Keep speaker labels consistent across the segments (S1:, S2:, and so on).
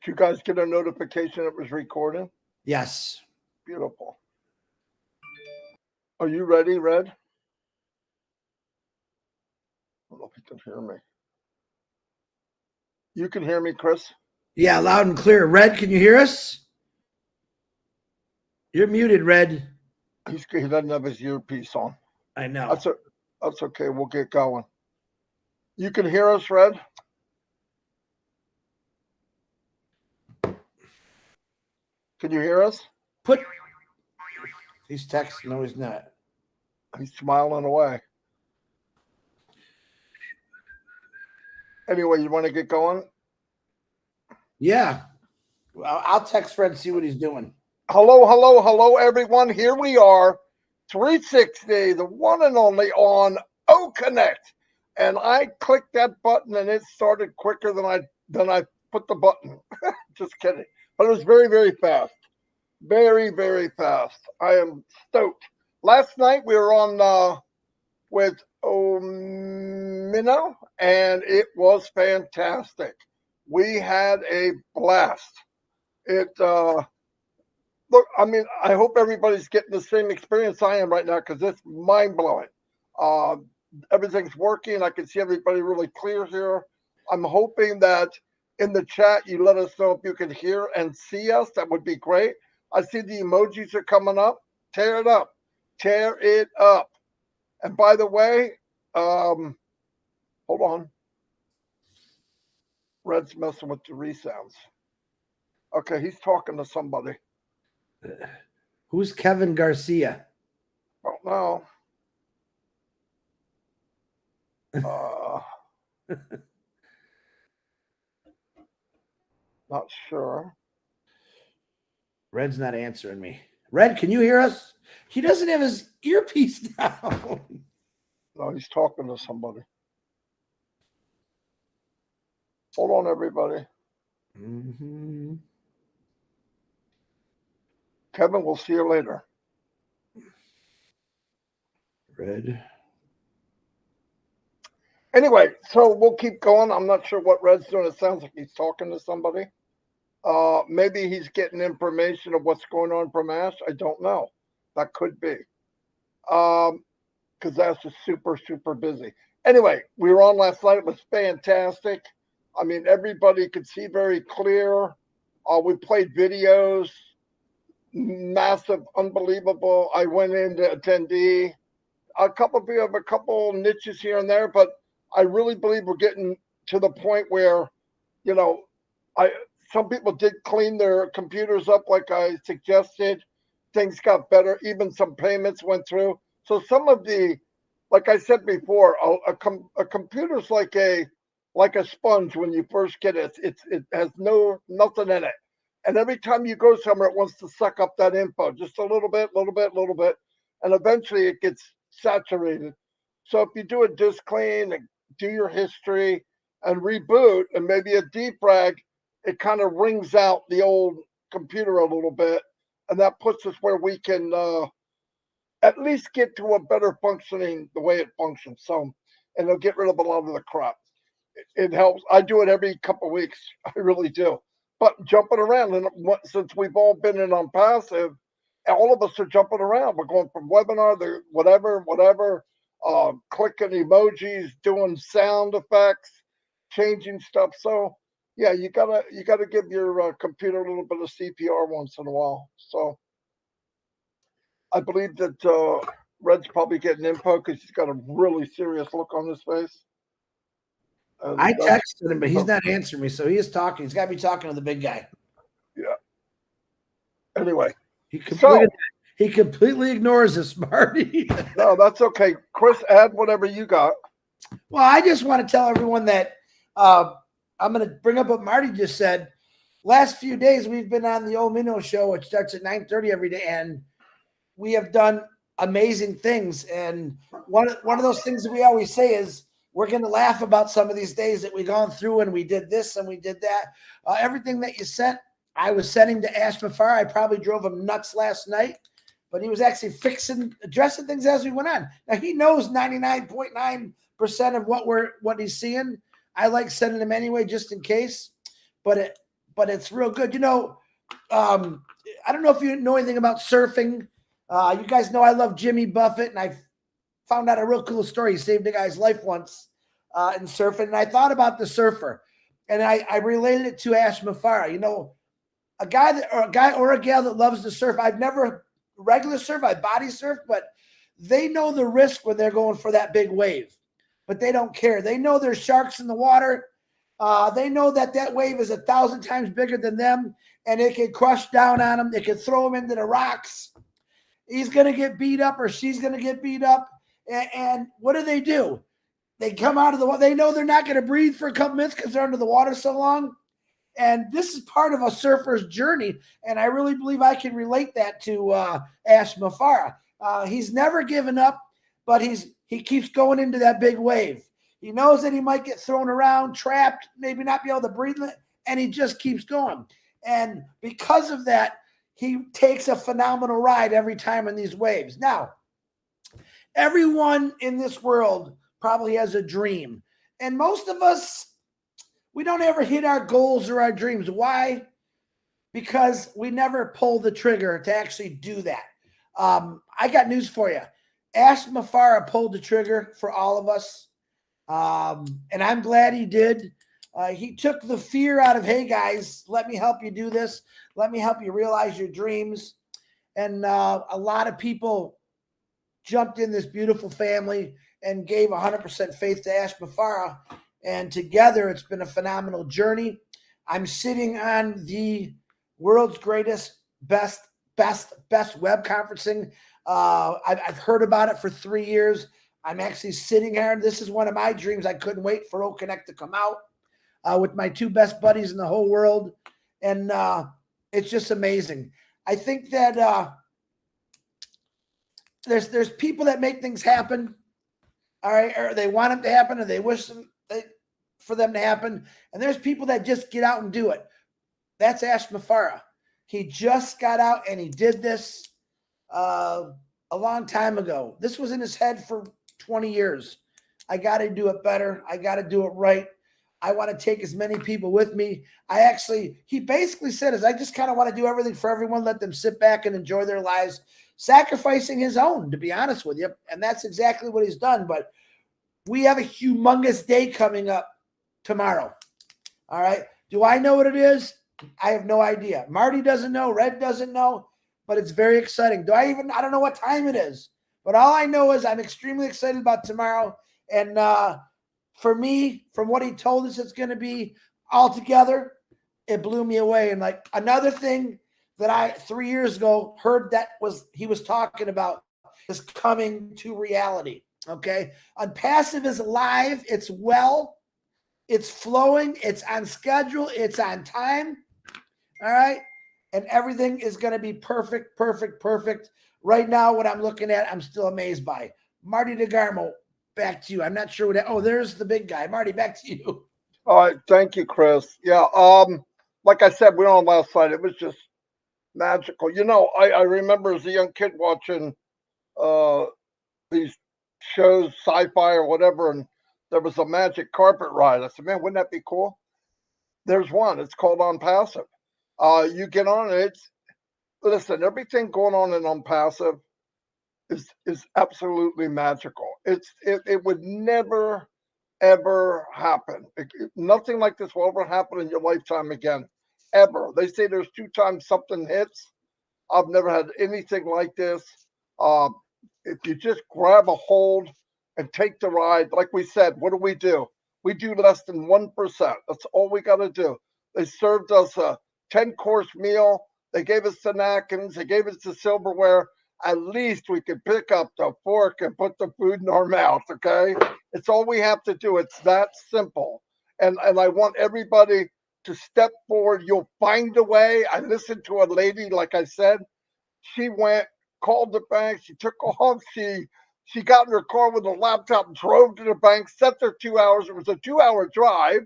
S1: you guys get a notification it was recording?
S2: Yes.
S1: Beautiful. Are you ready, Red? I don't know if you can hear me. You can hear me, Chris?
S2: Yeah, loud and clear. Red, can you hear us? You're muted, Red.
S1: He doesn't have his earpiece on.
S2: I know.
S1: That's okay. We'll get going. You can hear us, Red? Can you hear us?
S2: He's texting. No, he's not.
S1: He's smiling away. Anyway, you want to get going?
S2: Yeah. I'll text Fred and see what he's doing.
S1: Hello, everyone. Here we are, 360, the one and only on O Connect. And I clicked that button and it started quicker than I put the button. Just kidding. But it was very, very fast. Very, very fast. I am stoked. Last night we were on with Omino, and it was fantastic. We had a blast. Look, I mean, I hope everybody's getting the same experience I am right now because it's mind-blowing. Everything's working. I can see everybody really clear here. I'm hoping that in the chat you let us know if you can hear and see us. That would be great. I see the emojis are coming up. Tear it up. Tear it up. And by the way, hold on. Red's messing with the resounds. Okay, he's talking to somebody.
S2: Who's Kevin Garcia?
S1: Don't know. Not sure.
S2: Red's not answering me. Red, can you hear us? He doesn't have his earpiece down.
S1: No, he's talking to somebody. Hold on, everybody.
S2: Mm-hmm.
S1: Kevin, we'll see you later.
S2: Red.
S1: Anyway, so we'll keep going. I'm not sure what Red's doing. It sounds like he's talking to somebody. Maybe he's getting information of what's going on from Ash. I don't know. That could be. Because Ash is super, super busy. Anyway, we were on last night. It was fantastic. I mean, everybody could see very clear. We played videos. Massive, unbelievable. I went into attendee. We have a couple niches here and there, but I really believe we're getting to the point where, you know, some people did clean their computers up like I suggested. Things got better. Even some payments went through. So some of like I said before, a computer's like a sponge when you first get it. It has nothing in it. And every time you go somewhere, it wants to suck up that info just a little bit. And eventually it gets saturated. So if you do a disk clean and do your history and reboot and maybe a defrag, it kind of wrings out the old computer a little bit. And that puts us where we can at least get to a better functioning the way it functions. So, and it'll get rid of a lot of the crap. It helps. I do it every couple of weeks. I really do. But jumping around, and since we've all been in ONPASSIVE, all of us are jumping around. We're going from webinar to whatever, clicking emojis, doing sound effects, changing stuff. So yeah, you gotta give your computer a little bit of CPR once in a while. So I believe that Red's probably getting info because he's got a really serious look on his face.
S2: I texted him, but he's not answering me. So he is talking. He's got to be talking to the big guy.
S1: Yeah. Anyway,
S2: he completely ignores us, Marty.
S1: No, that's okay. Chris, add whatever you got.
S2: Well, I just want to tell everyone that I'm going to bring up what Marty just said. Last few days, we've been on the old Minnow show, which starts at 9:30 every day, and we have done amazing things. And one of those things that we always say is, we're going to laugh about some of these days that we've gone through and we did this and we did that. Everything that you sent, I was sending to Ash Mufareh. I probably drove him nuts last night, but he was actually addressing things as we went on. Now, he knows 99.9% of what he's seeing. I like sending him anyway, just in case. But but it's real good. You know, I don't know if you know anything about surfing. You guys know I love Jimmy Buffett, and I found out a real cool story. He saved a guy's life once in surfing, and I thought about the surfer, and I related it to Ash Mufareh. You know, a guy or a gal that loves to surf. I've never regular surf, I body surf, but they know the risk when they're going for that big wave, but they don't care. They know there's sharks in the water. They know that that wave is 1,000 times bigger than them, and it can crush down on them. It can throw them into the rocks. He's going to get beat up, or she's going to get beat up. And what do? They come out of the water. They know they're not going to breathe for a couple minutes because they're under the water so long. And this is part of a surfer's journey. And I really believe I can relate that to Ash Mufareh. He's never given up, but he keeps going into that big wave. He knows that he might get thrown around, trapped, maybe not be able to breathe, and he just keeps going. And because of that, he takes a phenomenal ride every time in these waves. Now, everyone in this world probably has a dream. And most of us, we don't ever hit our goals or our dreams. Why? Because we never pull the trigger to actually do that. I got news for you. Ash Mufareh pulled the trigger for all of us. And I'm glad he did. He took the fear out of, hey, guys, let me help you do this. Let me help you realize your dreams. And a lot of people jumped in this beautiful family and gave 100% faith to Ash Mufareh. And together, it's been a phenomenal journey. I'm sitting on the world's greatest, best web conferencing. I've heard about it for 3 years. I'm actually sitting here. This is one of my dreams. I couldn't wait for OConnect to come out with my two best buddies in the whole world. And it's just amazing. I think that there's people that make things happen. All right. Or they want them to happen, or they wish for them to happen. And there's people that just get out and do it. That's Ash Mufareh. He just got out and he did this a long time ago. This was in his head for 20 years. I got to do it better. I got to do it right. I want to take as many people with me. He basically said, I just kind of want to do everything for everyone, let them sit back and enjoy their lives, sacrificing his own, to be honest with you. And that's exactly what he's done. But we have a humongous day coming up tomorrow. All right. Do I know what it is? I have no idea. Marty doesn't know. Red doesn't know. But it's very exciting. I don't know what time it is. But all I know is I'm extremely excited about tomorrow. And for me, from what he told us it's going to be altogether, it blew me away. And like another thing that I 3 years ago heard he was talking about is coming to reality. Okay. ONPASSIVE is live. It's it's flowing. It's on schedule. It's on time. All right. And everything is going to be perfect, perfect, perfect. Right now, what I'm looking at, I'm still amazed by. Marty DeGarmo, back to you. I'm not sure there's the big guy. Marty, back to you.
S1: All right. Thank you, Chris. Yeah. Like I said, we were on last night. It was just magical. You know, I remember as a young kid watching these shows, sci-fi or whatever, and there was a magic carpet ride. I said, man, wouldn't that be cool? There's one. It's called ONPASSIVE. You get on it. Listen, everything going on in ONPASSIVE is absolutely magical. It would never ever happen. Nothing like this will ever happen in your lifetime again, ever. They say there's 2 times something hits. I've never had anything like this. If you just grab a hold and take the ride, like we said, what do? We do less than 1%. That's all we got to do. They served us a 10-course meal. They gave us the napkins. They gave us the silverware. At least we could pick up the fork and put the food in our mouth, okay? It's all we have to do. It's that simple. And I want everybody to step forward. You'll find a way. I listened to a lady, like I said. She went, called the bank. She took off. She got in her car with a laptop, drove to the bank, sat there 2 hours. It was a 2-hour drive.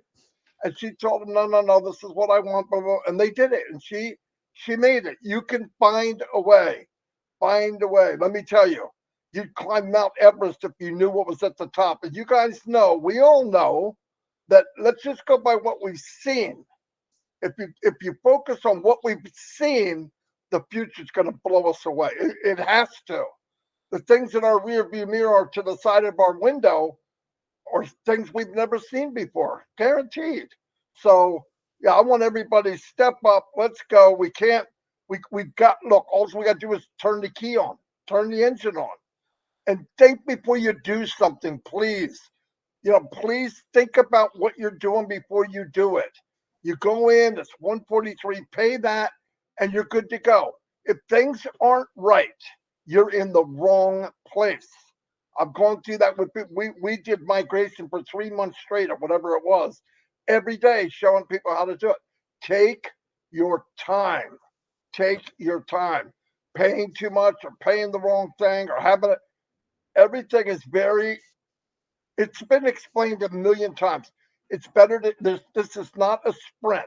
S1: And she told them, no, this is what I want. Blah, blah. And they did it. And she made it. You can find a way. Find a way. Let me tell you, you'd climb Mount Everest if you knew what was at the top. And you guys know, we all know that, let's just go by what we've seen. If you focus on what we've seen, the future's going to blow us away. It has to. The things in our rear view mirror are to the side of our window or things we've never seen before, guaranteed. So yeah, I want everybody to step up. Let's go. We've got, look, all we got to do is turn the key on, turn the engine on, and think before you do something, please. Please think about what you're doing before you do it. You go in, it's 143, pay that, and you're good to go. If things aren't right, you're in the wrong place. I'm going through that with we did migration for 3 months straight or whatever it was, every day showing people how to do it. Take your time. Take your time. Paying too much or paying the wrong thing or having it. Everything is it's been explained a million times. It's better to this is not a sprint.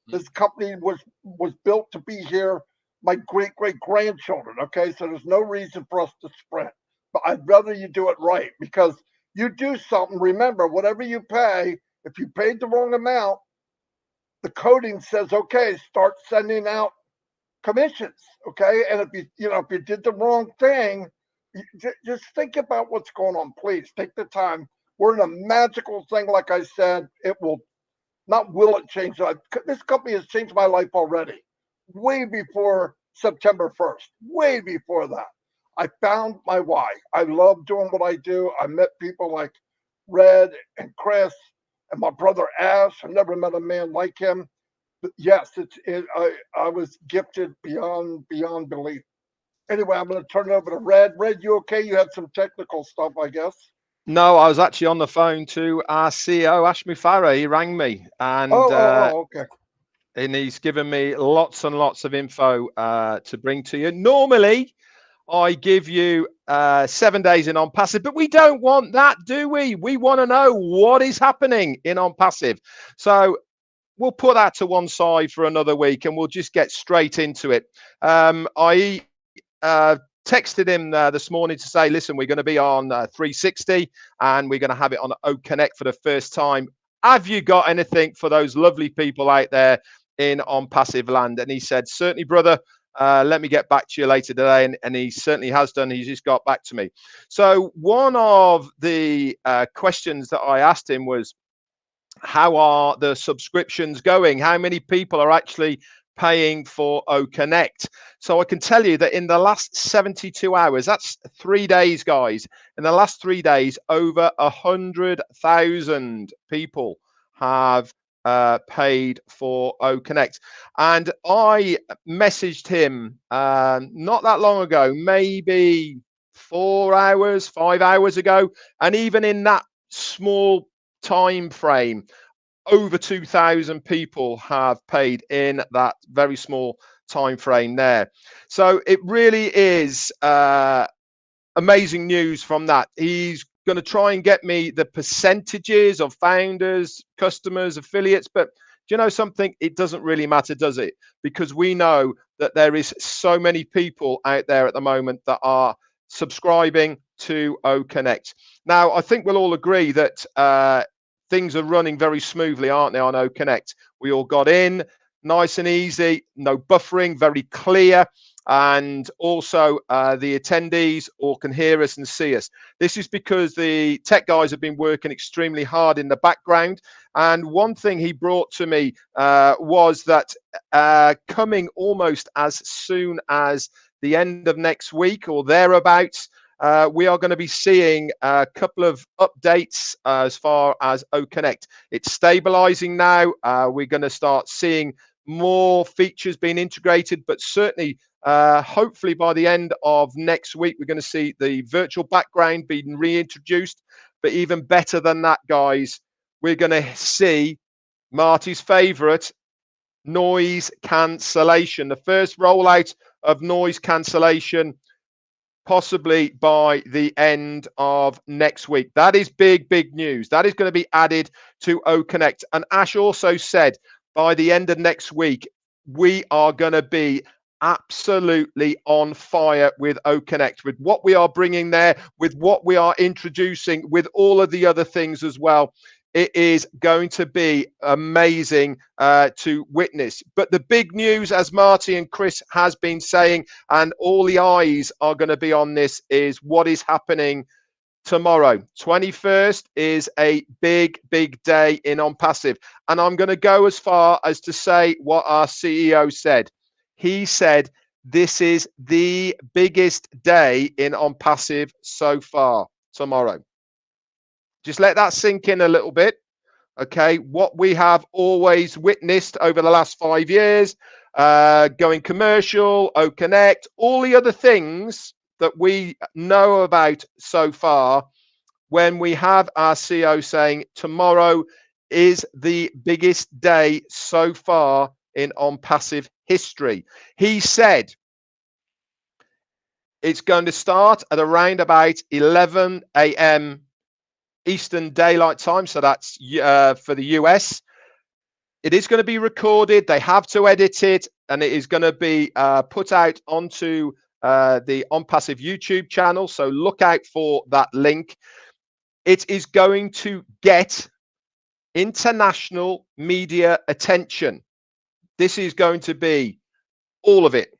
S1: This company was built to be here, my great grandchildren. Okay, so there's no reason for us to sprint. But I'd rather you do it right, because you do something. Remember, whatever you pay, if you paid the wrong amount, the coding says, okay, start sending out commissions. Okay, and if you did the wrong thing, just think about what's going on. Please take the time. We're in a magical thing. Like I said, it will change life. This company has changed my life already, way before September 1st, way before that. I found my why. I love doing what I do. I met people like Red and Chris and my brother Ash. I never met a man like him. But yes, I was gifted beyond belief. Anyway, I'm going to turn it over to Red. Red, you okay? You had some technical stuff, I guess.
S3: No, I was actually on the phone to our CEO Ash Mufareh. He rang me, and
S1: okay.
S3: And he's given me lots and lots of info to bring to you. Normally, I give you 7 days in ONPASSIVE, but we don't want that, do we? We want to know what is happening in ONPASSIVE. So we'll put that to one side for another week, and we'll just get straight into it. I texted him this morning to say, listen, we're going to be on 360, and we're going to have it on OConnect for the first time. Have you got anything for those lovely people out there in ONPASSIVE land? And he said, certainly, brother. Let me get back to you later today. And he certainly has done. He's just got back to me. So one of the questions that I asked him was, how are the subscriptions going? How many people are actually paying for OConnect? So I can tell you that in the last 72 hours, that's 3 days, guys. In the last 3 days, over 100,000 people have paid for OConnect. And I messaged him not that long ago, maybe 4 hours, 5 hours ago. And even in that small time frame, over 2,000 people have paid in that very small time frame there. So it really is amazing news from that. He's going to try and get me the percentages of founders, customers, affiliates, but do you know something? It doesn't really matter, does it? Because we know that there is so many people out there at the moment that are subscribing to OConnect. Now, I think we'll all agree that things are running very smoothly, aren't they, on OConnect? We all got in nice and easy, no buffering, very clear. And also the attendees all can hear us and see us. This is because the tech guys have been working extremely hard in the background. And one thing he brought to me was that coming almost as soon as the end of next week or thereabouts, we are going to be seeing a couple of updates as far as OConnect. It's stabilizing now. We're going to start seeing more features being integrated, but certainly hopefully by the end of next week, we're going to see the virtual background being reintroduced. But even better than that, guys, we're going to see Marty's favorite, noise cancellation. The first rollout of noise cancellation possibly by the end of next week. That is big, big news. That is going to be added to OConnect. And Ash also said by the end of next week, we are going to be absolutely on fire with OConnect, with what we are bringing there, with what we are introducing, with all of the other things as well. It is going to be amazing to witness. But the big news, as Marty and Chris has been saying, and all the eyes are going to be on this, is what is happening tomorrow. 21st is a big day in ONPASSIVE. And I'm going to go as far as to say what our CEO said. He said, this is the biggest day in ONPASSIVE so far, tomorrow. Just let that sink in a little bit. Okay, what we have always witnessed over the last 5 years, going commercial, O-Connect, all the other things that we know about so far, when we have our CEO saying tomorrow is the biggest day so far in ONPASSIVE history. He said it's going to start at around about 11 a.m. Eastern Daylight Time, so that's for the US. It is going to be recorded. They have to edit it, and it is going to be put out onto the ONPASSIVE YouTube channel, so look out for that link. It is going to get international media attention. This is going to be all of it.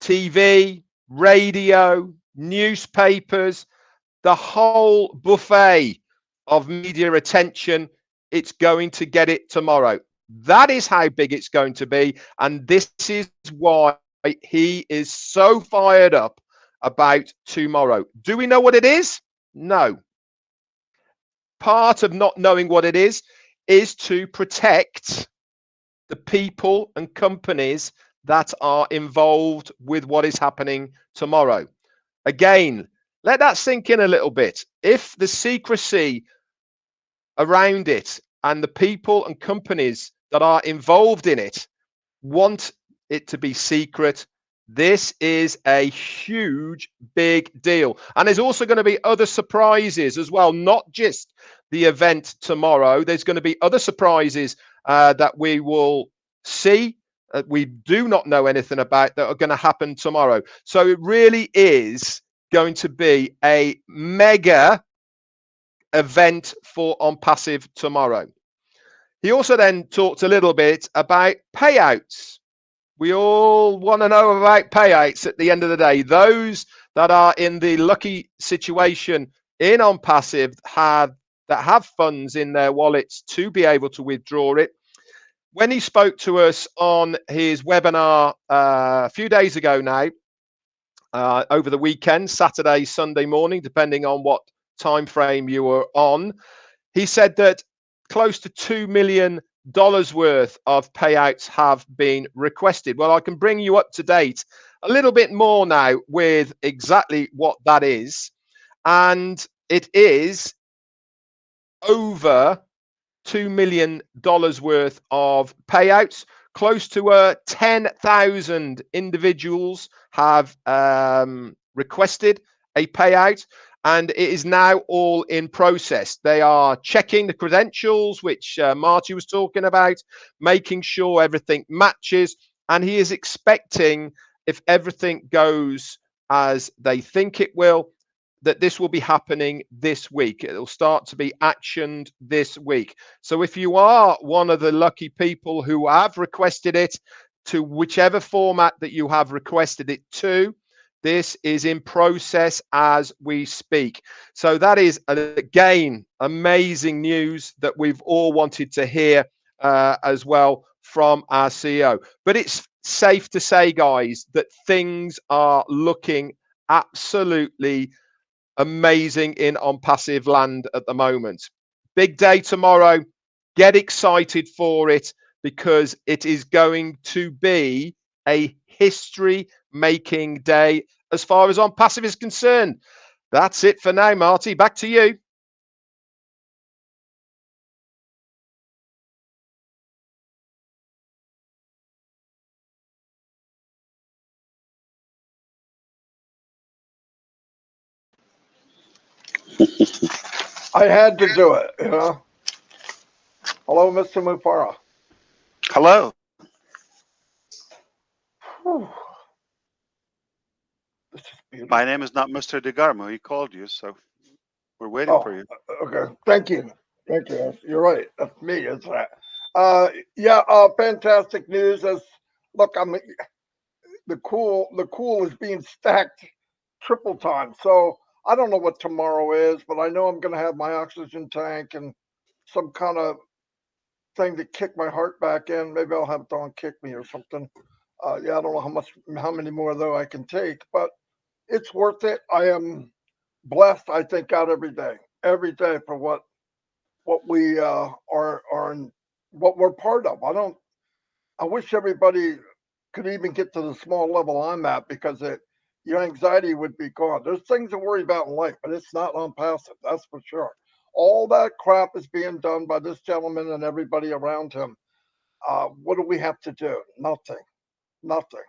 S3: TV, radio, newspapers, the whole buffet of media attention. It's going to get it tomorrow. That is how big it's going to be. And this is why he is so fired up about tomorrow. Do we know what it is? No. Part of not knowing what it is to protect the people and companies that are involved with what is happening tomorrow. Again, let that sink in a little bit. If the secrecy around it and the people and companies that are involved in it want it to be secret, this is a huge, big deal. And there's also going to be other surprises as well, not just the event tomorrow. There's going to be other surprises that we will see, we do not know anything about, that are going to happen tomorrow. So it really is going to be a mega event for ONPASSIVE tomorrow. He also then talked a little bit about payouts. We all want to know about payouts at the end of the day. Those that are in the lucky situation in ONPASSIVE that have funds in their wallets to be able to withdraw it. When he spoke to us on his webinar a few days ago now, over the weekend, Saturday, Sunday morning, depending on what time frame you were on, he said that close to $2 million worth of payouts have been requested. Well, I can bring you up to date a little bit more now with exactly what that is. And it is over $2 million worth of payouts. Close to 10,000 individuals have requested a payout, and it is now all in process. They are checking the credentials, which Marty was talking about, making sure everything matches, and he is expecting, if everything goes as they think it will, that this will be happening this week. It'll start to be actioned this week. So if you are one of the lucky people who have requested it, to whichever format that you have requested it to, this is in process as we speak. So that is, again, amazing news that we've all wanted to hear as well from our CEO. But it's safe to say, guys, that things are looking absolutely amazing in ONPASSIVE land at the moment. Big day tomorrow. Get excited for it, because it is going to be a history-making day as far as ONPASSIVE is concerned. That's it for now, Marty. Back to you.
S1: I had to do it, you know. Hello, Mr. Mufareh.
S4: Hello.
S1: Whew. This is beautiful.
S4: My name is not Mr. DeGarmo. He called you, so we're waiting for you.
S1: Okay, thank you. Thank you. You're right. That's me. It's that. Yeah. Fantastic news. As look, I'm the cool is being stacked triple time. So I don't know what tomorrow is, but I know I'm going to have my oxygen tank and some kind of thing to kick my heart back in. Maybe I'll have Dawn kick me or something. Yeah, I don't know how many more though I can take, but it's worth it. I am blessed. I thank God every day for what we are and what we're part of. I wish everybody could even get to the small level I'm at because your anxiety would be gone. There's things to worry about in life, but it's not on passive. That's for sure. All that crap is being done by this gentleman and everybody around him. What do we have to do? Nothing. Nothing.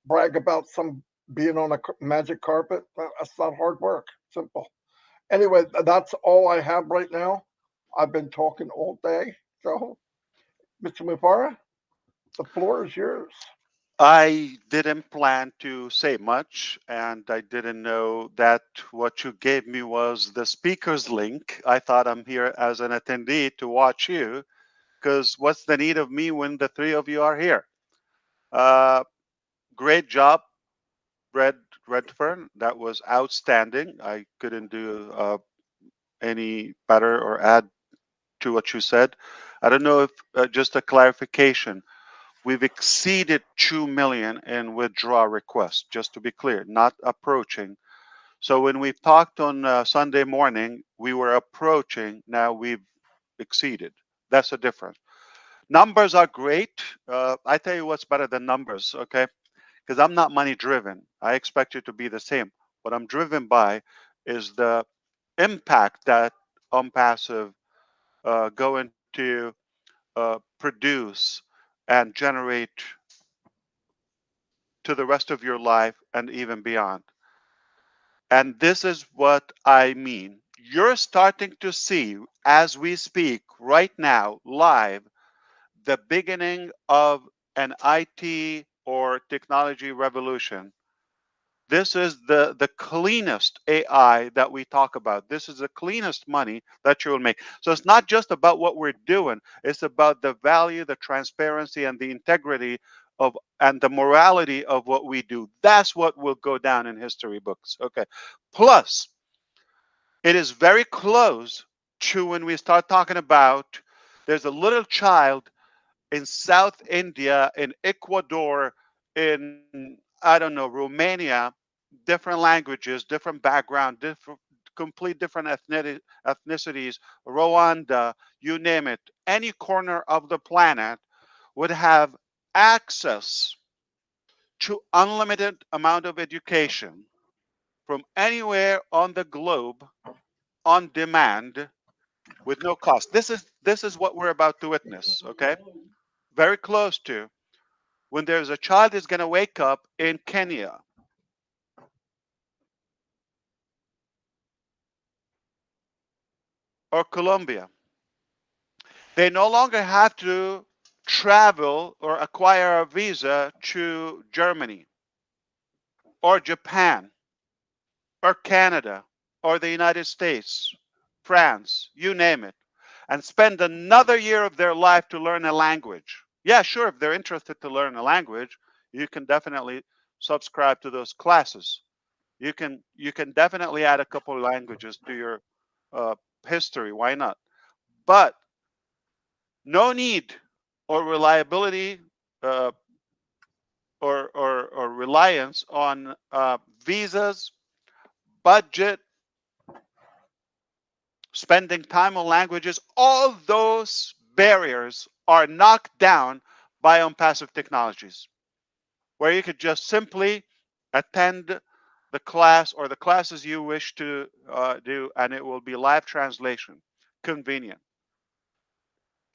S1: Brag about some being on a magic carpet. That's not hard work. Simple. Anyway, that's all I have right now. I've been talking all day. So, Mr. Mufareh, the floor is yours.
S4: I didn't plan to say much, and I didn't know that what you gave me was the speaker's link. I thought I'm here as an attendee to watch you, because what's the need of me when the three of you are here? Uh, Great job, Red Redfern. That was outstanding. I couldn't do any better or add to what you said. I don't know if just a clarification. We've exceeded 2 million in withdrawal requests, just to be clear, not approaching. So when we talked on Sunday morning, we were approaching. Now we've exceeded. That's a difference. Numbers are great. I tell you what's better than numbers, okay? Because I'm not money driven. I expect it to be the same. What I'm driven by is the impact that ONPASSIVE going to produce and generate to the rest of your life and even beyond. And this is what I mean. You're starting to see, as we speak right now, live, the beginning of an IT or technology revolution. This is the cleanest AI that we talk about. This is the cleanest money that you will make. So it's not just about what we're doing. It's about the value, the transparency, and the integrity of and the morality of what we do. That's what will go down in history books. Okay. Plus, it is very close to when we start talking about there's a little child in South India, in Ecuador, in I don't know, Romania, different languages, different background, different complete different ethnicities, Rwanda, you name it, any corner of the planet would have access to unlimited amount of education from anywhere on the globe on demand with no cost. This is what we're about to witness, okay? Very close to when there's a child is going to wake up in Kenya or Colombia. They no longer have to travel or acquire a visa to Germany or Japan or Canada or the United States, France, you name it, and spend another year of their life to learn a language. Yeah, sure, if they're interested to learn a language, you can definitely subscribe to those classes. You can definitely add a couple of languages to your uh, history. Why not? But no need or reliability uh, or reliance on visas, budget, spending time on languages. All those barriers are knocked down by ONPASSIVE technologies, where you could just simply attend the class or the classes you wish to do, and it will be live translation, convenient.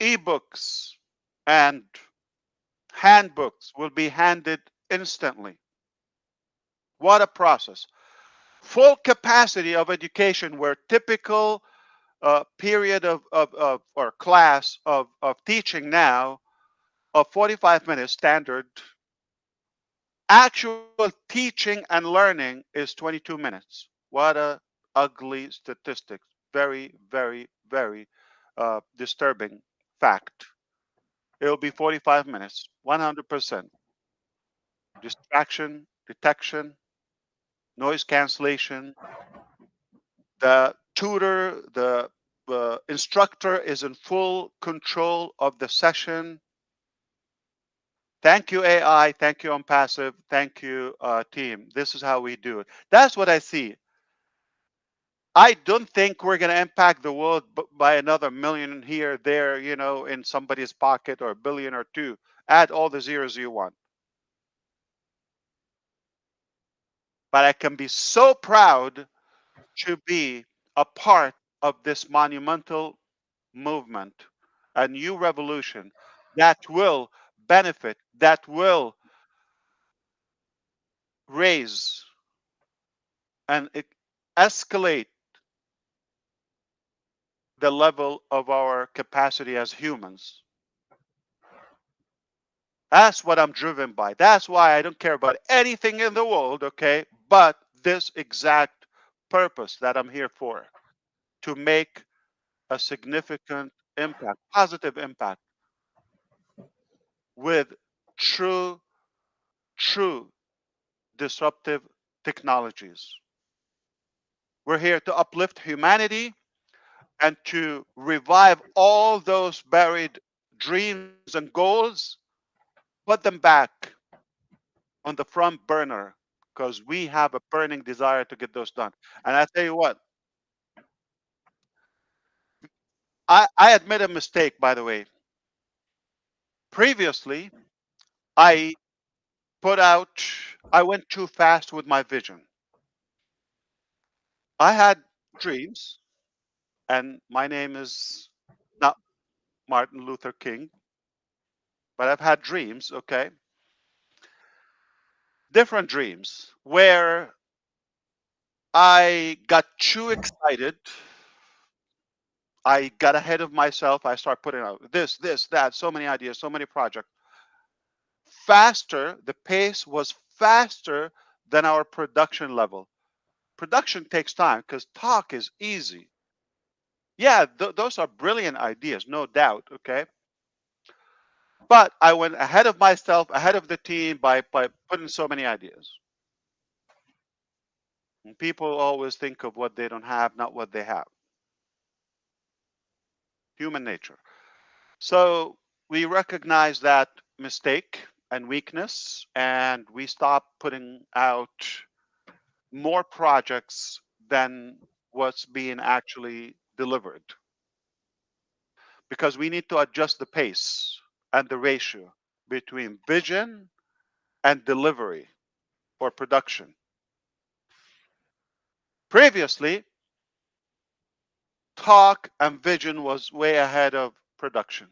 S4: Ebooks and handbooks will be handed instantly. What a process. Full capacity of education, where typical period of or class of teaching now of 45 minutes standard, actual teaching and learning is 22 minutes. What a ugly statistic. Very, very, very disturbing fact. It'll be 45 minutes, 100%. Distraction, detection, noise cancellation. The tutor, the instructor is in full control of the session. Thank you, AI. Thank you, ONPASSIVE. Thank you, team. This is how we do it. That's what I see. I don't think we're going to impact the world by another million here, there, in somebody's pocket, or a billion or two. Add all the zeros you want. But I can be so proud to be a part of this monumental movement, a new revolution that will benefit, that will raise and escalate the level of our capacity as humans. That's what I'm driven by. That's why I don't care about anything in the world, okay? But this exact purpose that I'm here for, to make a significant impact, positive impact, with true disruptive technologies. We're here to uplift humanity and to revive all those buried dreams and goals, put them back on the front burner, because we have a burning desire to get those done. And I tell you what, I admit a mistake, by the way. Previously, I I went too fast with my vision. I had dreams, and my name is not Martin Luther King, but I've had dreams, okay? Different dreams where I got too excited. I got ahead of myself. I started putting out this, that, so many ideas, so many projects. Faster, the pace was faster than our production level. Production takes time because talk is easy. Yeah, those are brilliant ideas, no doubt, okay? But I went ahead of myself, ahead of the team by putting so many ideas. And people always think of what they don't have, not what they have. Human nature. So we recognize that mistake and weakness, and we stop putting out more projects than what's being actually delivered, because we need to adjust the pace and the ratio between vision and delivery or production. Previously, talk and vision was way ahead of production.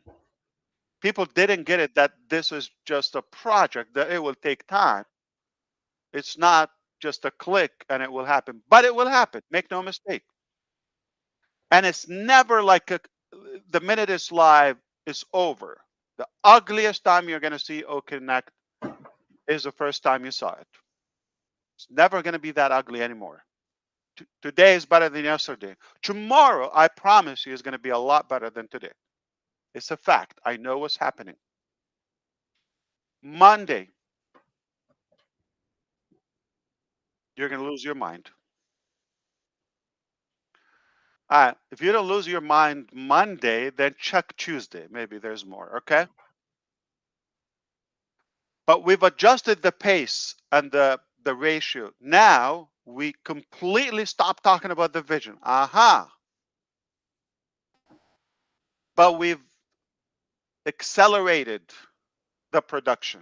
S4: People didn't get it that this is just a project, that it will take time. It's not just a click and it will happen, but it will happen. Make no mistake. And it's never like the minute it's live, it's over. The ugliest time you're going to see OConnect is the first time you saw it. It's never going to be that ugly anymore. Today is better than yesterday. Tomorrow, I promise you, is going to be a lot better than today. It's a fact. I know what's happening. Monday, you're going to lose your mind. If you don't lose your mind Monday, then check Tuesday. Maybe there's more, okay? But we've adjusted the pace and the ratio. Now we completely stop talking about the vision. But we've accelerated the production.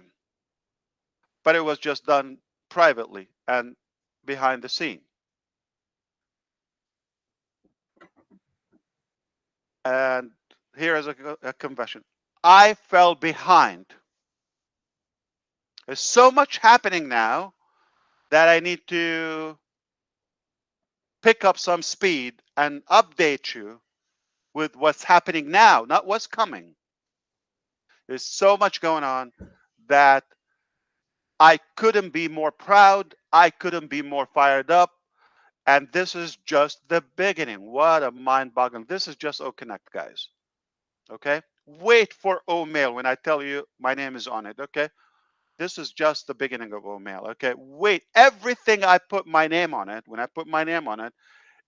S4: But it was just done privately and behind the scene. And here is a confession. I fell behind. There's so much happening now that I need to pick up some speed and update you with what's happening now, not what's coming. There's so much going on that I couldn't be more proud. I couldn't be more fired up. And this is just the beginning. What a mind-boggling. This is just OConnect, guys. Okay? Wait for OMail when I tell you my name is on it. Okay? This is just the beginning of OMail. Okay? Wait. Everything I put my name on it, when I put my name on it,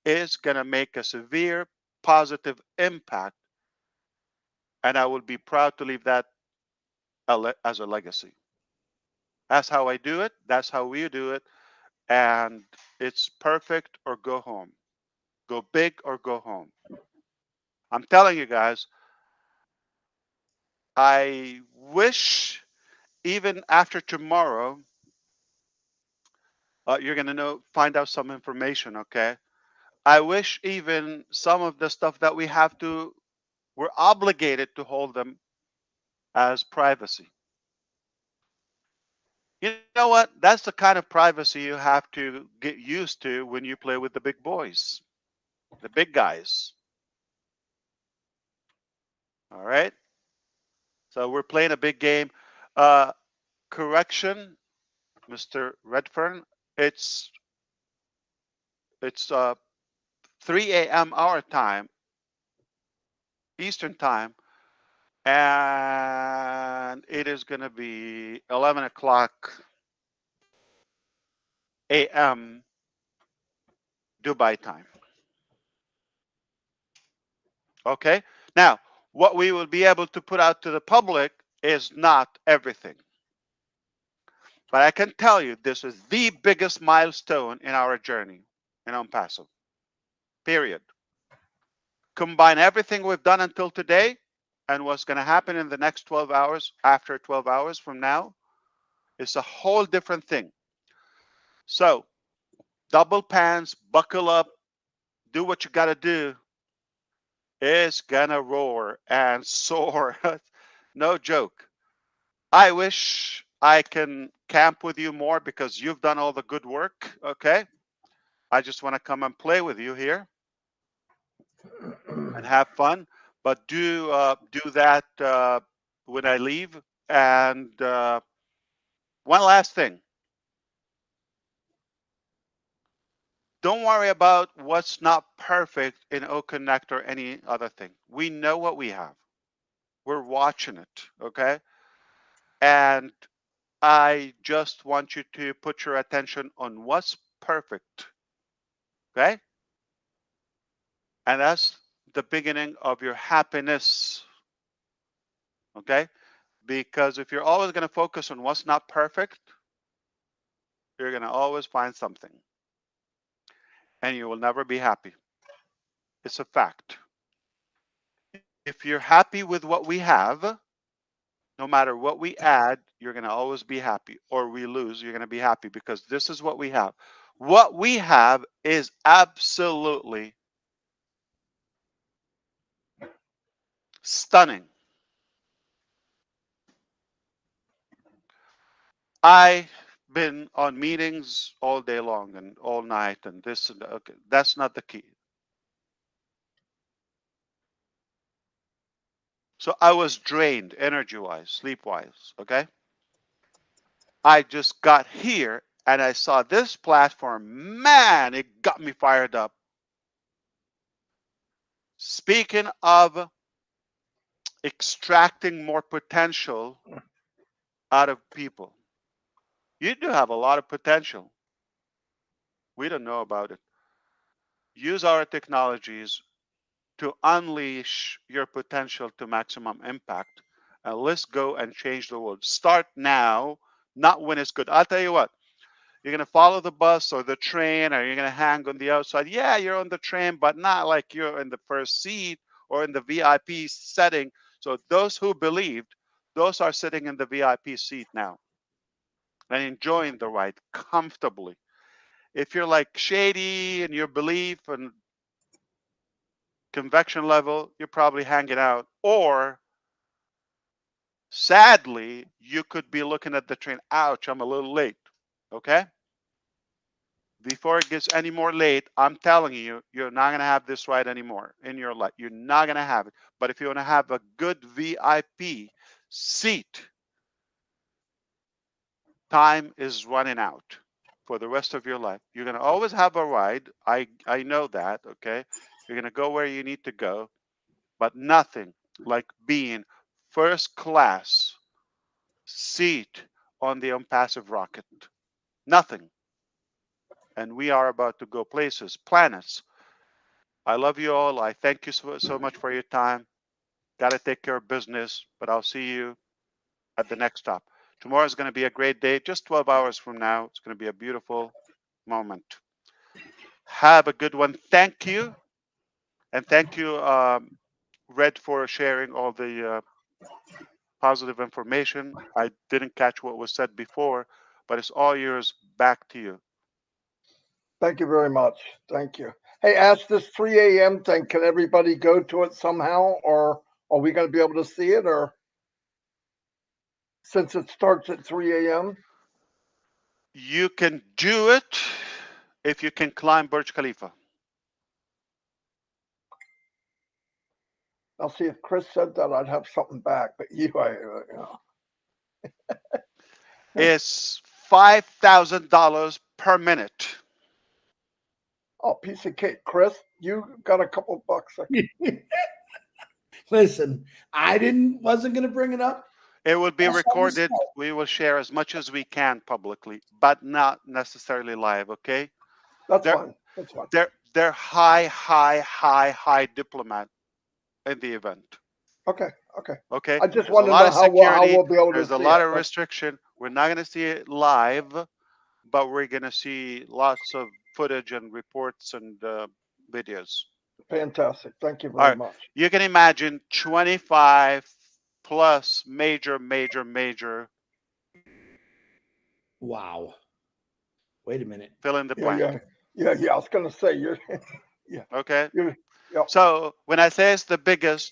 S4: is going to make a severe positive impact. And I will be proud to leave that as a legacy. That's how I do it. That's how we do it. And it's perfect or go home. Go big or go home. I'm telling you guys, I wish even after tomorrow, you're going to find out some information, okay? I wish even some of the stuff that we're obligated to hold them as privacy. You know what? That's the kind of privacy you have to get used to when you play with the big boys, the big guys. All right? So we're playing a big game. Correction, Mr. Redfern. It's 3 a.m. our time, Eastern time, and it is going to be 11 o'clock a.m. Dubai time. Okay? Now, what we will be able to put out to the public is not everything. But I can tell you this is the biggest milestone in our journey in ONPASSIVE. Period. Combine everything we've done until today and what's going to happen in the next 12 hours, after 12 hours from now, it's a whole different thing. So, double pants, buckle up, do what you got to do. It's going to roar and soar. No joke. I wish I can camp with you more because you've done all the good work. Okay. I just want to come and play with you here and have fun. But do that when I leave. And one last thing. Don't worry about what's not perfect in OConnect or any other thing. We know what we have. We're watching it, okay? And I just want you to put your attention on what's perfect, okay? And that's the beginning of your happiness, okay? Because if you're always going to focus on what's not perfect, you're going to always find something. And you will never be happy. It's a fact. If you're happy with what we have, no matter what we add, you're going to always be happy. Or we lose, you're going to be happy because this is what we have. What we have is absolutely stunning. I've been on meetings all day long and all night and this and that. Okay, that's not the key. So I was drained energy-wise, sleep-wise, okay? I just got here and I saw this platform. Man, it got me fired up. Speaking of extracting more potential out of people, you do have a lot of potential. We don't know about it. Use our technologies to unleash your potential to maximum impact. And let's go and change the world. Start now, not when it's good. I'll tell you what, you're going to follow the bus or the train, or you're going to hang on the outside. Yeah, you're on the train, but not like you're in the first seat or in the VIP setting. So those who believed, those are sitting in the VIP seat now and enjoying the ride comfortably. If you're like shady in your belief and convection level, you're probably hanging out. Or sadly, you could be looking at the train. Ouch, I'm a little late. Okay? Before it gets any more late, I'm telling you, you're not going to have this ride anymore in your life. You're not going to have it. But if you want to have a good VIP seat, time is running out for the rest of your life. You're going to always have a ride. I know that, okay? You're going to go where you need to go, but nothing like being first class seat on the ONPASSIVE rocket. Nothing. And we are about to go places, planets. I love you all. I thank you so much for your time. Got to take care of business, but I'll see you at the next stop. Tomorrow is going to be a great day. Just 12 hours from now, it's going to be a beautiful moment. Have a good one. Thank you. And thank you, Red, for sharing all the positive information. I didn't catch what was said before, but it's all yours. Back to you.
S1: Thank you very much. Thank you. Hey, ask this 3 a.m. thing. Can everybody go to it somehow, or are we going to be able to see it, or since it starts at 3 a.m.?
S4: You can do it if you can climb Burj Khalifa.
S1: I'll see if Chris said that. I'd have something back, but you know.
S4: It's $5,000 per minute.
S1: Oh, piece of cake, Chris. You got a couple bucks.
S2: Listen, wasn't going to bring it up.
S4: It will be recorded. We will share as much as we can publicly, but not necessarily live, okay?
S1: That's fine. That's fine.
S4: They're high diplomat in the event.
S1: Okay.
S4: Okay.
S1: I just
S4: There's
S1: want to
S4: a lot
S1: know
S4: of
S1: how
S4: security.
S1: we'll be able to see it.
S4: There's a lot of restriction. We're not going to see it live, but we're going to see lots of footage and reports and videos.
S1: Fantastic. Thank you very much.
S4: You can imagine 25 plus major.
S2: Wow. Wait a minute.
S4: Fill in the blank.
S1: Yeah. I was going to say you're. Yeah.
S4: Okay.
S1: Yeah.
S4: So when I say it's the biggest,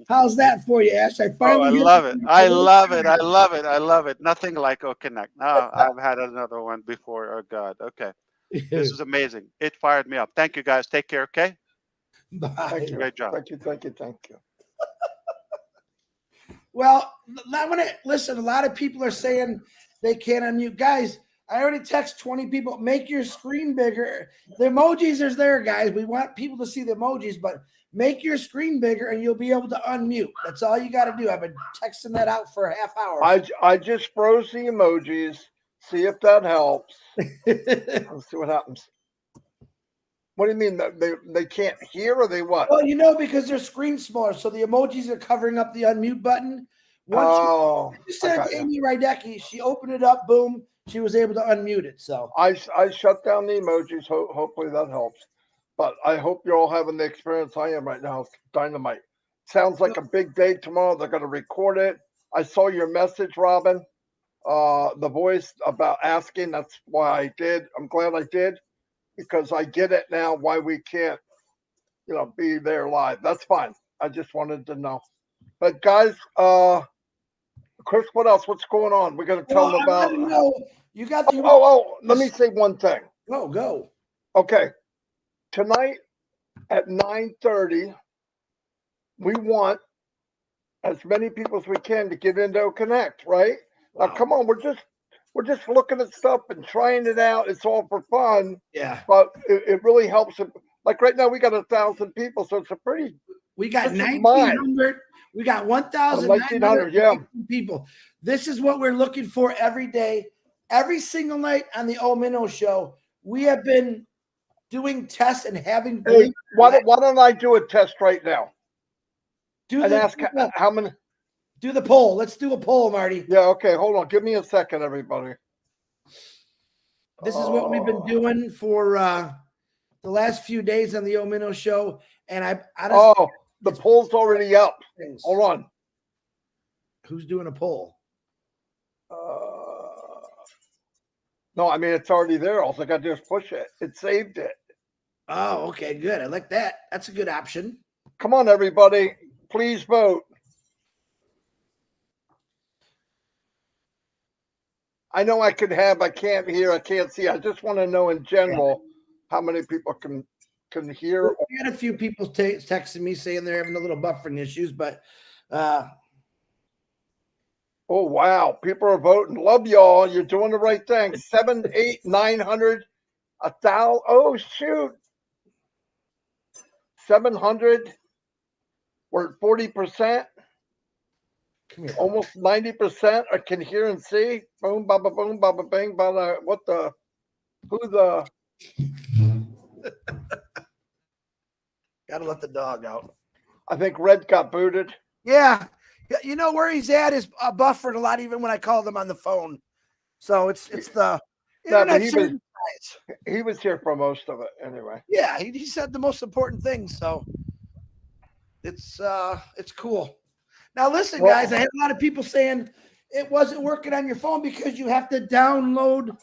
S2: how's that for you, Ash? I
S4: love it. I love it. Nothing like Connect. No, I've had another one before. Oh God. Okay. This is amazing. It fired me up. Thank you guys. Take care. Okay.
S2: Bye.
S1: Thank you.
S4: Great job.
S1: Thank you.
S2: Well, I want to listen. A lot of people are saying they can't unmute. Guys, I already text 20 people. Make your screen bigger. The emojis are there, guys. We want people to see the emojis, but make your screen bigger and you'll be able to unmute. That's all you got to do. I've been texting that out for a half hour.
S1: I just froze the emojis. See if that helps. Let's see what happens. What do you mean? They can't hear, or they what?
S2: Well, because their screen's smaller, so the emojis are covering up the unmute button.
S1: Once
S2: you said to Amy Rydecki, she opened it up, boom, she was able to unmute it. So
S1: I shut down the emojis. Hopefully that helps. But I hope you're all having the experience I am right now. It's dynamite. Sounds like a big day tomorrow. They're going to record it. I saw your message, Robin. The voice about asking. That's why I did. I'm glad I did, because I get it now why we can't, be there live. That's fine. I just wanted to know. But guys, Chris, what else? What's going on? We're going to tell them about.
S2: You got the.
S1: Let me say one thing.
S2: Go.
S1: Okay. Tonight at 9:30, we want as many people as we can to get into Connect, right? Wow. Now, come on, we're just looking at stuff and trying it out. It's all for fun.
S2: Yeah.
S1: But it really helps. Like right now, we got 1,000 people, so it's a pretty.
S2: We got 1,900. We got 1,900 people. This is what we're looking for every day, every single night on the O Minnow Show. We have been doing tests and having.
S1: Hey, why don't I do a test right now? Ask how many.
S2: Do the poll. Let's do a poll, Marty.
S1: Yeah. Okay. Hold on. Give me a second, everybody.
S2: This is what we've been doing for the last few days on the O Minnow Show, and I honestly.
S1: The poll's already up. Hold on.
S2: Who's doing a poll?
S1: No, I mean, it's already there. All I got to do is push it. It saved it.
S2: Oh, okay, good. I like that. That's a good option.
S1: Come on, everybody. Please vote. I know I can't hear, I can't see. I just want to know in general how many people can can hear.
S2: We had a few people texting me saying they're having a little buffering issues, but
S1: oh wow, people are voting. Love y'all. You're doing the right thing. 7, 8, 900, 1,000. Oh shoot, 700. We're at 40%. Almost 90%. I can hear and see. Boom, baba, boom, baba, bing, baba. What the? Who the?
S2: Gotta let the dog out.
S1: I think Red got booted.
S2: Yeah. You know where he's at is buffered a lot, even when I called him on the phone. So it's the internet.
S1: He was here for most of it anyway.
S2: Yeah, he said the most important thing. So it's cool. Now listen, guys, I had a lot of people saying it wasn't working on your phone because you have to download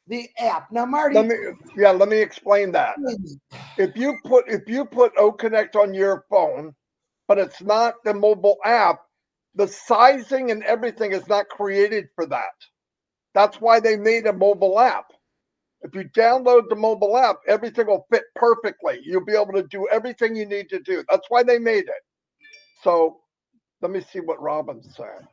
S2: the app. Now, Marty,
S1: let me explain that. If you put OConnect on your phone, but it's not the mobile app, the sizing and everything is not created for that. That's why they made a mobile app. If you download the mobile app, everything will fit perfectly. You'll be able to do everything you need to do. That's why they made it. So let me see what Robin's saying.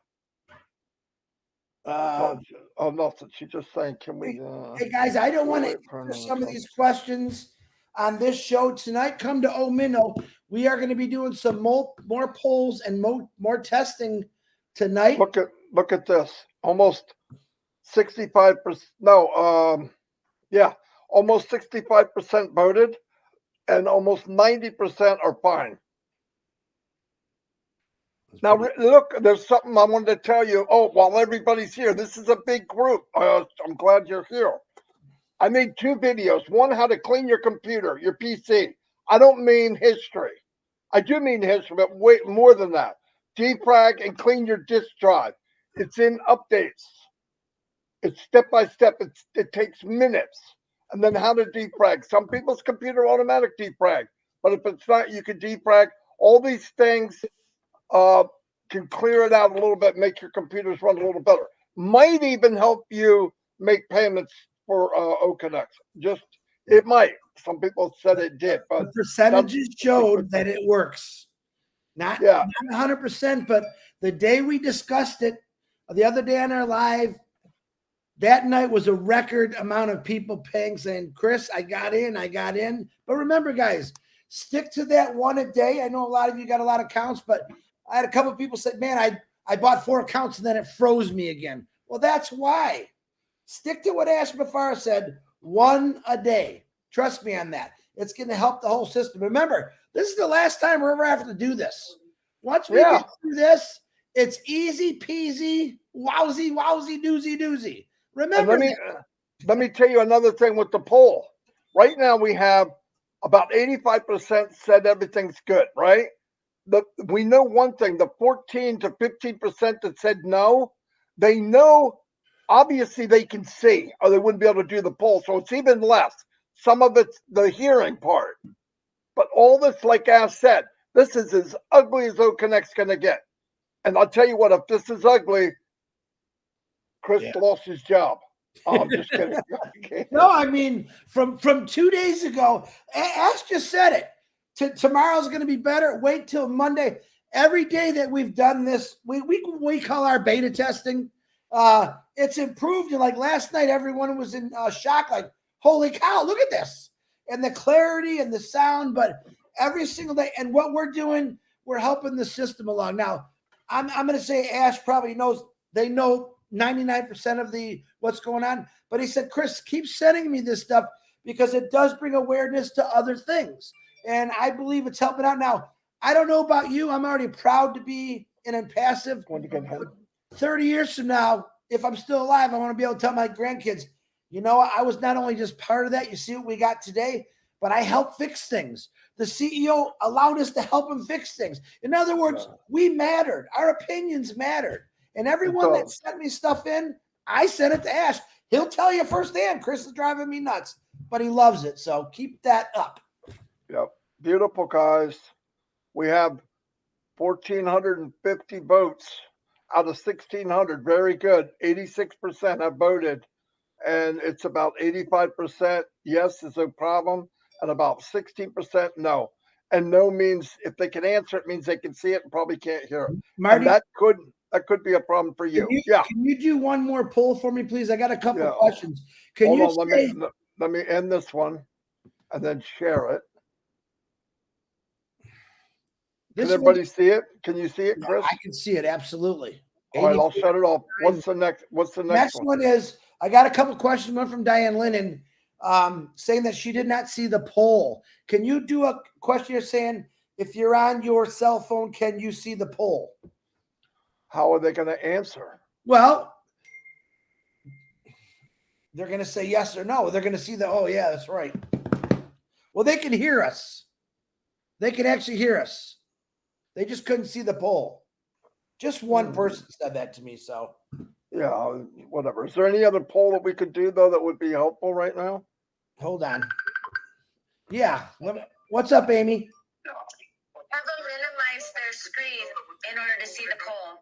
S1: Nothing. She's just saying, can we?
S2: Hey guys, I don't want to answer some of these questions on this show tonight. Come to Omino. We are going to be doing some more polls and more testing tonight.
S1: Look at this. Almost 65%. No, yeah, almost 65% voted, and almost 90% are fine. Now, look, there's something I wanted to tell you. Oh, while everybody's here, this is a big group. I'm glad you're here. I made 2 videos. One, how to clean your computer, your PC. I don't mean history. I do mean history, but way more than that. Defrag and clean your disk drive. It's in updates. It's step by step. It takes minutes. And then how to defrag. Some people's computer automatic defrag, but if it's not, you can defrag. All these things can clear it out a little bit, make your computers run a little better. Might even help you make payments for OConnect. It might. Some people said it did, but
S2: the percentages showed that it works. Not 100%, but the day we discussed it, the other day on our live, that night was a record amount of people paying, saying, Chris, I got in. But remember, guys, stick to that one a day. I know a lot of you got a lot of accounts, but I had a couple of people say, man, I bought 4 accounts and then it froze me again. Well, that's why. Stick to what Ash Mufareh said, one a day. Trust me on that. It's going to help the whole system. Remember, this is the last time we're ever having to do this. Once we get through this, it's easy peasy, wowsy, doozy. Remember,
S1: let me tell you another thing with the poll. Right now we have about 85% said everything's good, right? We know one thing, the 14 to 15% that said no, they know, obviously they can see, or they wouldn't be able to do the poll. So it's even less. Some of it's the hearing part. But all this, like Ash said, this is as ugly as OConnect's going to get. And I'll tell you what, if this is ugly, Chris lost his job. Oh, I'm just kidding.
S2: No, I mean, from 2 days ago, Ash just said it. Tomorrow's going to be better. Wait till Monday. Every day that we've done this, we call our beta testing. It's improved. And like last night, everyone was in shock. Like, holy cow, look at this. And the clarity and the sound, but every single day. And what we're doing, we're helping the system along. Now, I'm going to say Ash probably knows, they know 99% of what's going on. But he said, Chris, keep sending me this stuff because it does bring awareness to other things. And I believe it's helping out. Now, I don't know about you. I'm already proud to be an impassive. 30 years from now, if I'm still alive, I want to be able to tell my grandkids, you know, I was not only just part of that. You see what we got today, but I helped fix things. The CEO allowed us to help him fix things. In other words, we mattered. Our opinions mattered. And everyone that sent me stuff in, I sent it to Ash. He'll tell you firsthand, Chris is driving me nuts, but he loves it. So keep that up.
S1: Yep. Beautiful, guys. We have 1,450 votes out of 1,600. Very good. 86% have voted. And it's about 85% yes is a problem. and about 16% no. And no means if they can answer it means they can see it and probably can't hear it.
S2: Marty,
S1: And that could be a problem for you.
S2: Can you do one more poll for me, please? I got a couple of questions.
S1: Hold on, let me end this one and then share it. Can everybody see it? Can you see it, Chris?
S2: I can see it, absolutely.
S1: All right, I'll shut it off. What's the next
S2: one is, I got a couple of questions. One from Diane Lennon, saying that she did not see the poll. Can you do a question you're saying, if you're on your cell phone, can you see the poll?
S1: How are they going to answer?
S2: Well, they're going to say yes or no. They're going to see the, oh, yeah, that's right. Well, they can hear us. They can actually hear us. They just couldn't see the poll. Just one person said that to me, so.
S1: Yeah, whatever. Is there any other poll that we could do, though, that would be helpful right now?
S2: Hold on. Yeah. What's up, Amy?
S5: Have them minimize their screen in order to see the poll.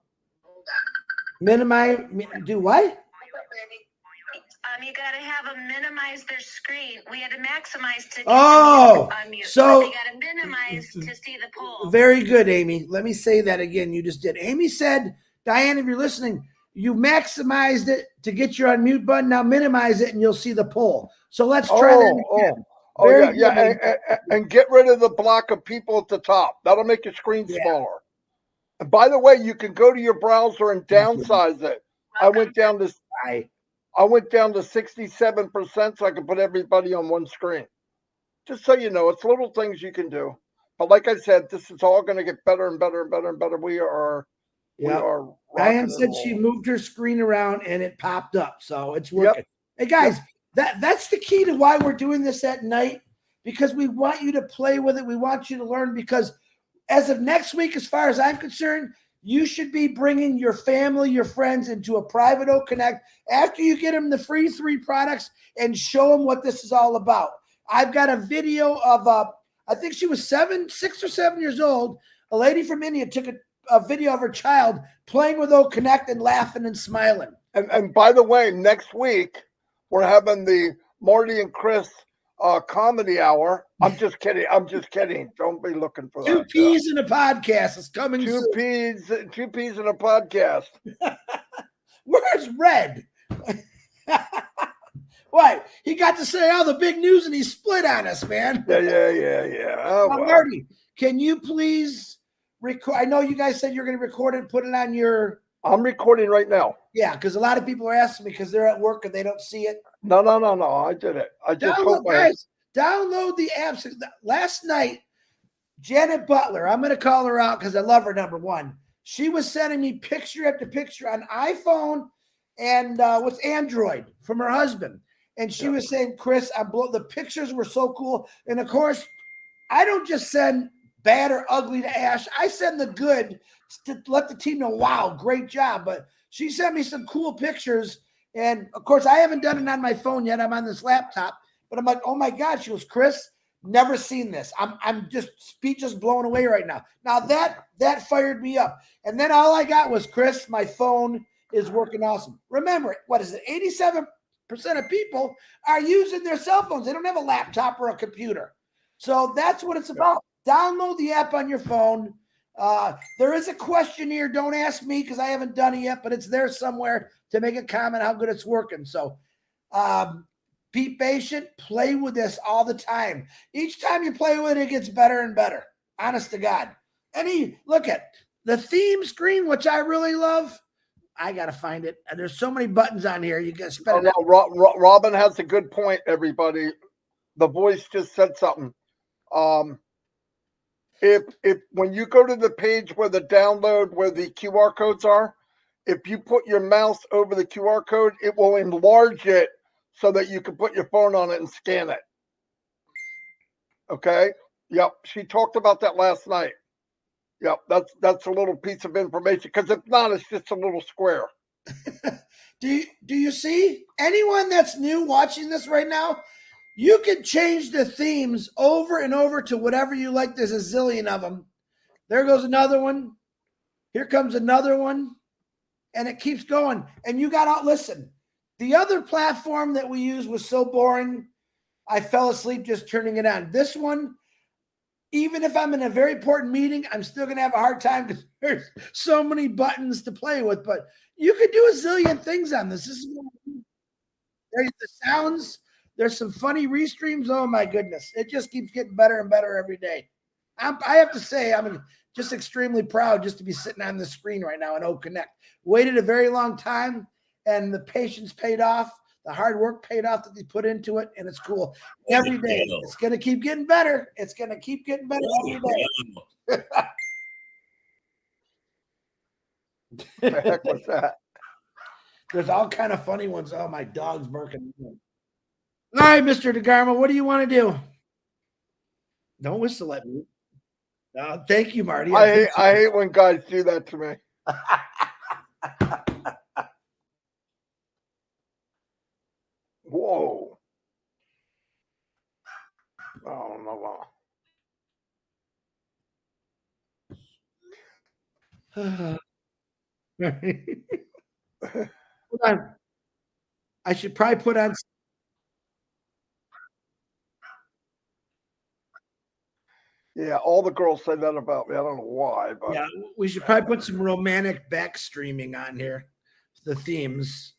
S2: Minimize, do what?
S5: You got to have them minimize their screen. We had to maximize to get unmute.
S2: So
S5: they got to minimize to see the poll.
S2: Very good, Amy. Let me say that again. You just did. Amy said, Diane, if you're listening, you maximized it to get your unmute button. Now minimize it and you'll see the poll. So let's try that again.
S1: And get rid of the block of people at the top. That'll make your screen smaller. And by the way, you can go to your browser and downsize it. I went down to 67% so I can put everybody on one screen. Just so you know, it's little things you can do. But like I said, this is all going to get better and better and better and better. We are.
S2: Diane said she moved her screen around and it popped up, so it's working. Hey guys, that's the key to why we're doing this at night, because we want you to play with it. We want you to learn, because as of next week, as far as I'm concerned, you should be bringing your family, your friends into a private O Connect after you get them the free 3 products and show them what this is all about. I've got a video of, I think she was 6 or 7 years old. A lady from India took a video of her child playing with O Connect and laughing and smiling.
S1: And by the way, next week, we're having the Marty and Chris comedy hour. I'm just kidding. Don't be looking for that.
S2: 2 peas in a podcast is coming
S1: soon. 2 peas in a podcast.
S2: Where's Red? What? He got to say all the big news and he split on us, man.
S1: Yeah. Oh,
S2: well. Marty, can you please record? I know you guys said you're going to record it and put it on your.
S1: I'm recording right now.
S2: Yeah, because a lot of people are asking me because they're at work and they don't see it.
S1: No. I did it. I just
S2: download the apps. Last night, Janet Butler, I'm going to call her out because I love her, number one. She was sending me picture after picture on iPhone and with Android from her husband. And she was saying, Chris, the pictures were so cool. And of course, I don't just send bad or ugly to Ash. I send the good to let the team know, wow, great job. But she sent me some cool pictures. And of course, I haven't done it on my phone yet. I'm on this laptop. But I'm like, oh my God. She goes, Chris, never seen this. I'm just speechless, blown away right now. Now that fired me up. And then all I got was, Chris, my phone is working awesome. Remember, what is it? 87% of people are using their cell phones. They don't have a laptop or a computer. So that's what it's about. Download the app on your phone. There is a questionnaire. Don't ask me because I haven't done it yet, but it's there somewhere to make a comment how good it's working. So be patient. Play with this all the time. Each time you play with it, it gets better and better. Honest to God. Look at the theme screen, which I really love. I got to find it. And there's so many buttons on here. You got to spend it.
S1: Robin has a good point, everybody. The voice just said something. If when you go to the page where the download, where the QR codes are, if you put your mouse over the QR code, it will enlarge it so that you can put your phone on it and scan it. Okay? Yep. She talked about that last night. Yep. That's a little piece of information, because if not, it's just a little square.
S2: Do you see anyone that's new watching this right now? You can change the themes over and over to whatever you like. There's a zillion of them. There goes another one. Here comes another one. And it keeps going. And you got to listen. The other platform that we used was so boring. I fell asleep just turning it on. This one, even if I'm in a very important meeting, I'm still going to have a hard time because there's so many buttons to play with. But you could do a zillion things on this. This is there's the sounds. There's some funny restreams. Oh my goodness. It just keeps getting better and better every day. I have to say, I'm just extremely proud just to be sitting on the screen right now in O Connect. Waited a very long time, and the patience paid off. The hard work paid off that they put into it, and it's cool. Every day, it's going to keep getting better. It's going to keep getting better every day.
S1: What the heck was that?
S2: There's all kind of funny ones. Oh, my dog's barking. All right, Mr. DeGarmo, what do you want to do? Don't whistle at me. Thank you, Marty.
S1: I hate when guys do that to me. Whoa. Oh, no.
S2: Hold on. I should probably put on.
S1: Yeah, all the girls say that about me. I don't know why, but
S2: Yeah, we should probably put some romantic back streaming on here. The themes.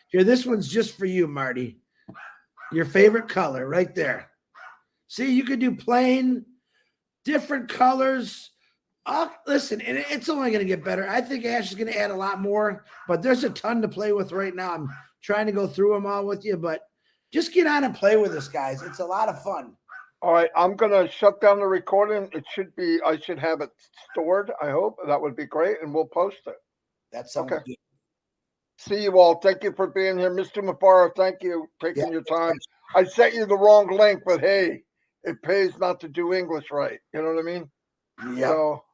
S2: Here, this one's just for you, Marty. Your favorite color right there. See, you could do plain, different colors. Listen, and it's only going to get better. I think Ash is going to add a lot more, but there's a ton to play with right now. I'm trying to go through them all with you, but just get on and play with us, guys. It's a lot of fun.
S1: all right, I'm gonna shut down the recording. I should have it stored. I hope that would be great, and we'll post it.
S2: That sounds
S1: Okay.
S2: good.
S1: See you all. Thank you for being here, Mr. Mufareh. Thank you taking your time. I sent you the wrong link, but hey, it pays not to do English right. You know what I mean?
S2: Yeah.
S1: So